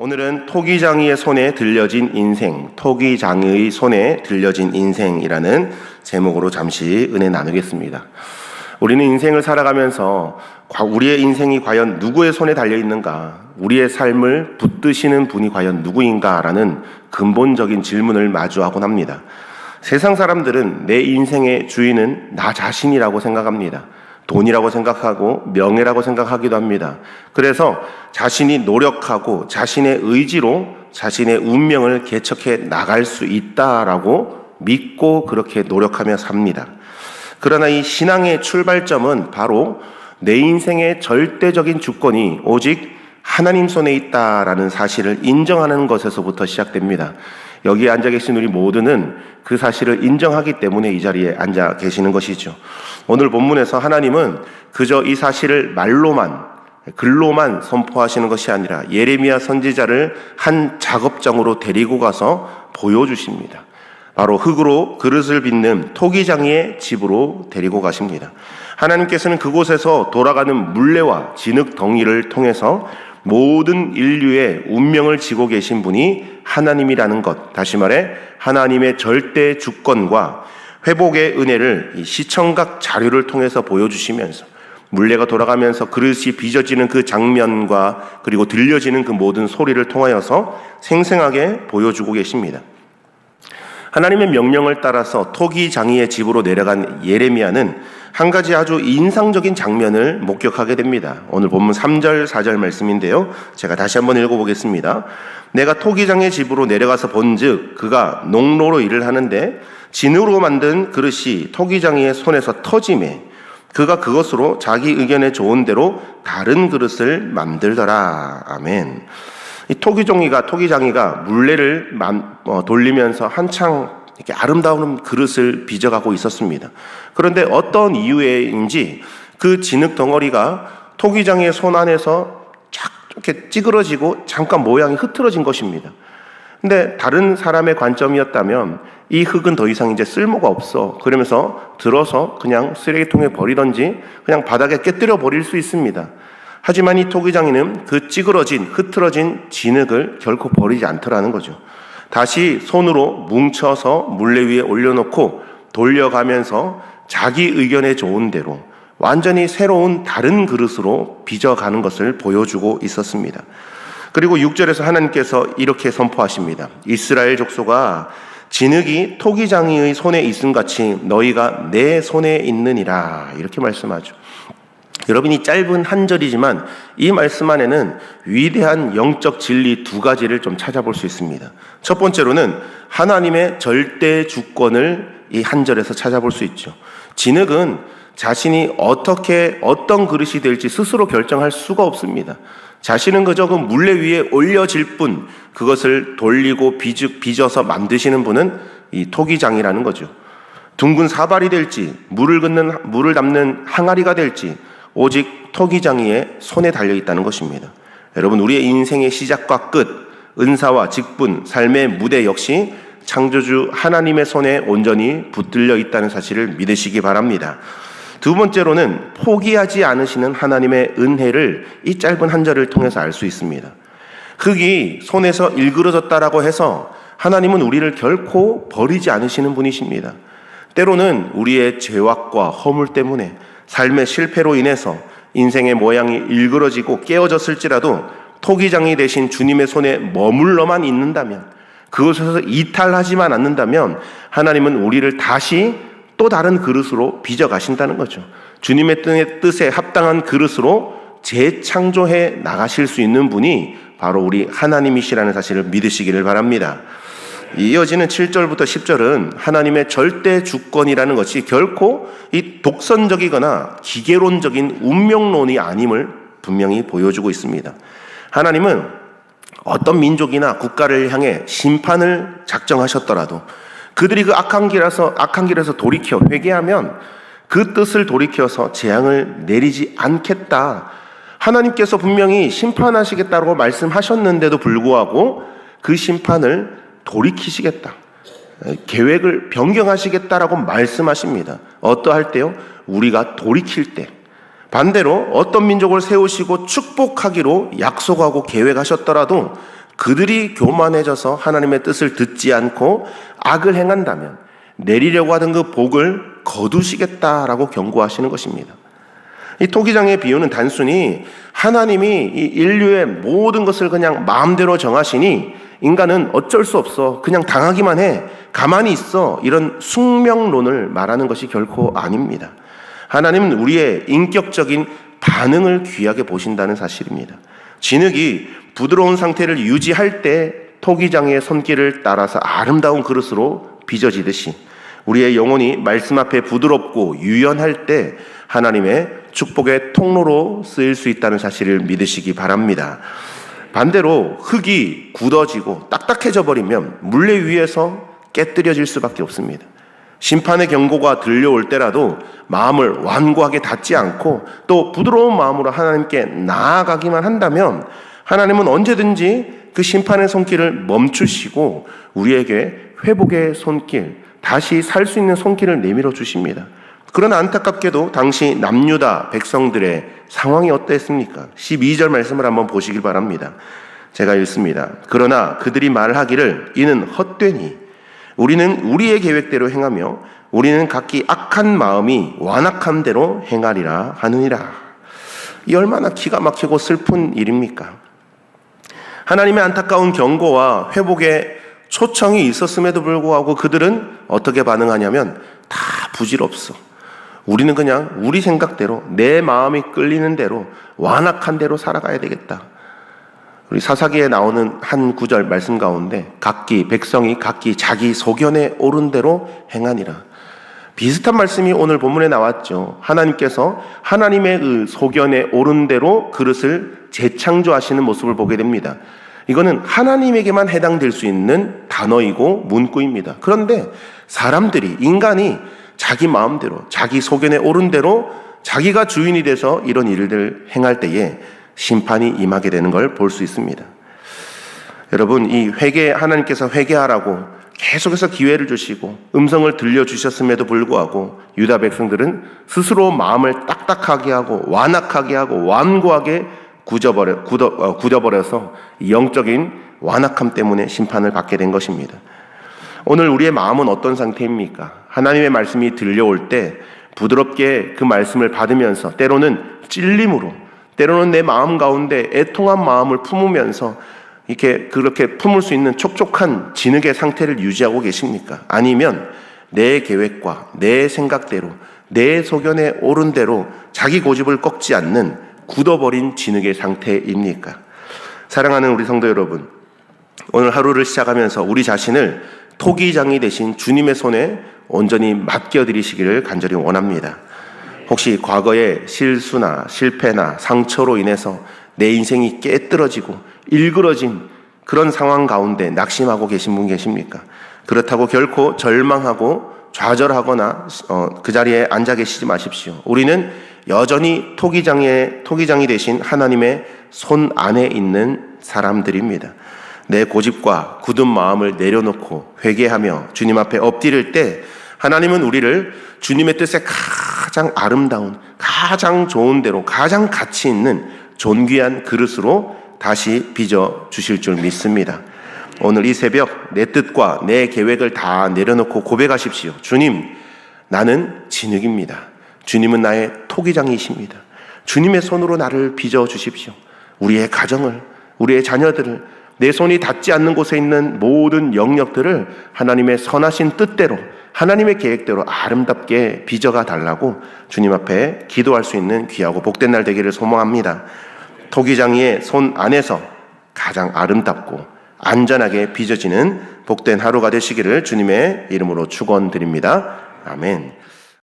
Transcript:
오늘은 토기장이의 손에 들려진 인생, 토기장의 손에 들려진 인생이라는 제목으로 잠시 은혜 나누겠습니다. 우리는 인생을 살아가면서 우리의 인생이 과연 누구의 손에 달려있는가, 우리의 삶을 붙드시는 분이 과연 누구인가라는 근본적인 질문을 마주하곤 합니다. 세상 사람들은 내 인생의 주인은 나 자신이라고 생각합니다. 돈이라고 생각하고 명예라고 생각하기도 합니다. 그래서 자신이 노력하고 자신의 의지로 자신의 운명을 개척해 나갈 수 있다라고 믿고 그렇게 노력하며 삽니다. 그러나 이 신앙의 출발점은 바로 내 인생의 절대적인 주권이 오직 하나님 손에 있다라는 사실을 인정하는 것에서부터 시작됩니다. 여기에 앉아 계신 우리 모두는 그 사실을 인정하기 때문에 이 자리에 앉아 계시는 것이죠. 오늘 본문에서 하나님은 그저 이 사실을 말로만, 글로만 선포하시는 것이 아니라 예레미야 선지자를 한 작업장으로 데리고 가서 보여주십니다. 바로 흙으로 그릇을 빚는 토기장이의 집으로 데리고 가십니다. 하나님께서는 그곳에서 돌아가는 물레와 진흙 덩이를 통해서 모든 인류의 운명을 지고 계신 분이 하나님이라는 것, 다시 말해 하나님의 절대 주권과 회복의 은혜를 이 시청각 자료를 통해서 보여주시면서 물레가 돌아가면서 그릇이 빚어지는 그 장면과 그리고 들려지는 그 모든 소리를 통하여서 생생하게 보여주고 계십니다. 하나님의 명령을 따라서 토기장이의 집으로 내려간 예레미야는 한 가지 아주 인상적인 장면을 목격하게 됩니다. 오늘 본문 3절, 4절 말씀인데요. 제가 다시 한번 읽어보겠습니다. 내가 토기장의 집으로 내려가서 본즉 그가 농로로 일을 하는데 진으로 만든 그릇이 토기장이의 손에서 터지매 그가 그것으로 자기 의견에 좋은 대로 다른 그릇을 만들더라. 아멘. 이 토기장이가 물레를 돌리면서 한창 이렇게 아름다운 그릇을 빚어가고 있었습니다. 그런데 어떤 이유인지 그 진흙 덩어리가 토기장의 손 안에서 쫙 이렇게 찌그러지고 잠깐 모양이 흐트러진 것입니다. 근데 다른 사람의 관점이었다면 이 흙은 더 이상 이제 쓸모가 없어. 그러면서 들어서 그냥 쓰레기통에 버리던지 그냥 바닥에 깨뜨려 버릴 수 있습니다. 하지만 이 토기장이는 그 찌그러진, 흐트러진 진흙을 결코 버리지 않더라는 거죠. 다시 손으로 뭉쳐서 물레 위에 올려놓고 돌려가면서 자기 의견에 좋은 대로 완전히 새로운 다른 그릇으로 빚어가는 것을 보여주고 있었습니다. 그리고 6절에서 하나님께서 이렇게 선포하십니다. 이스라엘 족속아, 진흙이 토기장이의 손에 있음같이 너희가 내 손에 있느니라. 이렇게 말씀하죠. 여러분, 이 짧은 한 절이지만 이 말씀 안에는 위대한 영적 진리 두 가지를 좀 찾아볼 수 있습니다. 첫 번째로는 하나님의 절대 주권을 이 한 절에서 찾아볼 수 있죠. 진흙은 자신이 어떤 그릇이 될지 스스로 결정할 수가 없습니다. 자신은 그저 그 물레 위에 올려질 뿐, 그것을 돌리고 빚어서 만드시는 분은 이 토기장이라는 거죠. 둥근 사발이 될지 물을 담는 항아리가 될지 오직 토기장이의 손에 달려있다는 것입니다. 여러분, 우리의 인생의 시작과 끝, 은사와 직분, 삶의 무대 역시 창조주 하나님의 손에 온전히 붙들려 있다는 사실을 믿으시기 바랍니다. 두 번째로는 포기하지 않으시는 하나님의 은혜를 이 짧은 한 절을 통해서 알 수 있습니다. 흙이 손에서 일그러졌다라고 해서 하나님은 우리를 결코 버리지 않으시는 분이십니다. 때로는 우리의 죄악과 허물 때문에 삶의 실패로 인해서 인생의 모양이 일그러지고 깨어졌을지라도 토기장이 되신 주님의 손에 머물러만 있는다면, 그곳에서 이탈하지만 않는다면 하나님은 우리를 다시 또 다른 그릇으로 빚어가신다는 거죠. 주님의 뜻에 합당한 그릇으로 재창조해 나가실 수 있는 분이 바로 우리 하나님이시라는 사실을 믿으시기를 바랍니다. 이어지는 7절부터 10절은 하나님의 절대 주권이라는 것이 결코 이 독선적이거나 기계론적인 운명론이 아님을 분명히 보여주고 있습니다. 하나님은 어떤 민족이나 국가를 향해 심판을 작정하셨더라도 그들이 그 악한 길에서 돌이켜 회개하면 그 뜻을 돌이켜서 재앙을 내리지 않겠다. 하나님께서 분명히 심판하시겠다고 말씀하셨는데도 불구하고 그 심판을 돌이키시겠다, 계획을 변경하시겠다라고 말씀하십니다. 어떠할 때요? 우리가 돌이킬 때. 반대로 어떤 민족을 세우시고 축복하기로 약속하고 계획하셨더라도 그들이 교만해져서 하나님의 뜻을 듣지 않고 악을 행한다면 내리려고 하던 그 복을 거두시겠다라고 경고하시는 것입니다. 이 토기장의 비유는 단순히 하나님이 이 인류의 모든 것을 그냥 마음대로 정하시니 인간은 어쩔 수 없어, 그냥 당하기만 해, 가만히 있어, 이런 숙명론을 말하는 것이 결코 아닙니다. 하나님은 우리의 인격적인 반응을 귀하게 보신다는 사실입니다. 진흙이 부드러운 상태를 유지할 때 토기장의 손길을 따라서 아름다운 그릇으로 빚어지듯이 우리의 영혼이 말씀 앞에 부드럽고 유연할 때 하나님의 축복의 통로로 쓰일 수 있다는 사실을 믿으시기 바랍니다. 반대로 흙이 굳어지고 딱딱해져 버리면 물레 위에서 깨뜨려질 수밖에 없습니다. 심판의 경고가 들려올 때라도 마음을 완고하게 닫지 않고 또 부드러운 마음으로 하나님께 나아가기만 한다면 하나님은 언제든지 그 심판의 손길을 멈추시고 우리에게 회복의 손길, 다시 살 수 있는 손길을 내밀어 주십니다. 그러나 안타깝게도 당시 남유다 백성들의 상황이 어땠습니까? 12절 말씀을 한번 보시길 바랍니다. 제가 읽습니다. 그러나 그들이 말하기를 이는 헛되니 우리는 우리의 계획대로 행하며 우리는 각기 악한 마음이 완악한 대로 행하리라 하느니라. 이 얼마나 기가 막히고 슬픈 일입니까? 하나님의 안타까운 경고와 회복의 초청이 있었음에도 불구하고 그들은 어떻게 반응하냐면 다 부질없어. 우리는 그냥 우리 생각대로 내 마음이 끌리는 대로 완악한 대로 살아가야 되겠다. 우리 사사기에 나오는 한 구절 말씀 가운데 백성이 각기 자기 소견에 옳은 대로 행하니라. 비슷한 말씀이 오늘 본문에 나왔죠. 하나님께서 하나님의 그 소견에 옳은 대로 그릇을 재창조하시는 모습을 보게 됩니다. 이거는 하나님에게만 해당될 수 있는 단어이고 문구입니다. 그런데 사람들이, 인간이 자기 마음대로, 자기 소견에 옳은 대로 자기가 주인이 돼서 이런 일들을 행할 때에 심판이 임하게 되는 걸 볼 수 있습니다. 여러분, 이 하나님께서 회개하라고 계속해서 기회를 주시고 음성을 들려주셨음에도 불구하고 유다 백성들은 스스로 마음을 딱딱하게 하고 완악하게 하고 완고하게 굳어버려서 영적인 완악함 때문에 심판을 받게 된 것입니다. 오늘 우리의 마음은 어떤 상태입니까? 하나님의 말씀이 들려올 때 부드럽게 그 말씀을 받으면서 때로는 찔림으로, 때로는 내 마음 가운데 애통한 마음을 품으면서 그렇게 품을 수 있는 촉촉한 진흙의 상태를 유지하고 계십니까? 아니면 내 계획과 내 생각대로, 내 소견에 옳은 대로 자기 고집을 꺾지 않는 굳어버린 진흙의 상태입니까? 사랑하는 우리 성도 여러분, 오늘 하루를 시작하면서 우리 자신을 토기장이 되신 주님의 손에 온전히 맡겨드리시기를 간절히 원합니다. 혹시 과거의 실수나 실패나 상처로 인해서 내 인생이 깨뜨려지고 일그러진 그런 상황 가운데 낙심하고 계신 분 계십니까? 그렇다고 결코 절망하고 좌절하거나 그 자리에 앉아 계시지 마십시오. 우리는 여전히 토기장이 되신 하나님의 손 안에 있는 사람들입니다. 내 고집과 굳은 마음을 내려놓고 회개하며 주님 앞에 엎드릴 때 하나님은 우리를 주님의 뜻에 가장 아름다운, 가장 좋은 대로, 가장 가치 있는 존귀한 그릇으로 다시 빚어 주실 줄 믿습니다. 오늘 이 새벽 내 뜻과 내 계획을 다 내려놓고 고백하십시오. 주님, 나는 진흙입니다. 주님은 나의 토기장이십니다. 주님의 손으로 나를 빚어 주십시오. 우리의 가정을, 우리의 자녀들을, 내 손이 닿지 않는 곳에 있는 모든 영역들을 하나님의 선하신 뜻대로, 하나님의 계획대로 아름답게 빚어가 달라고 주님 앞에 기도할 수 있는 귀하고 복된 날 되기를 소망합니다. 토기장이의 손 안에서 가장 아름답고 안전하게 빚어지는 복된 하루가 되시기를 주님의 이름으로 축원드립니다. 아멘.